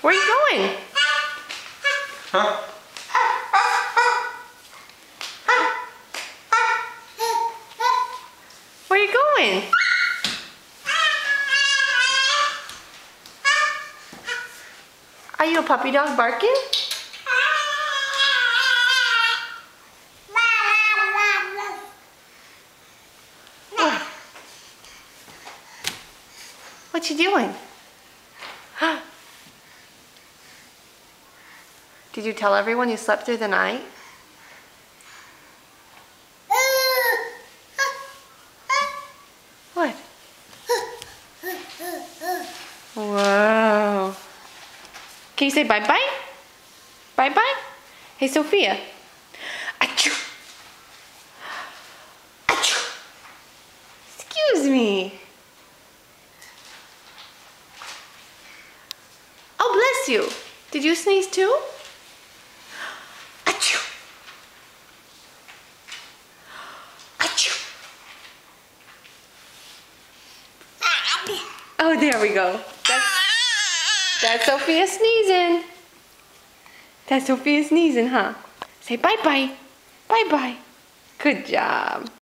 Where are you going? Huh? Where are you going? Are you a puppy dog barking? What you doing? Did you tell everyone you slept through the night? What? Whoa. Can you say bye-bye? Bye-bye? Hey, Sophia. Achoo. Achoo. Excuse me. Oh, bless you. Did you sneeze too? Achoo. Achoo. Oh, there we go. That's Sophia sneezing. That's Sophia sneezing, huh? Say bye-bye. Bye-bye. Good job.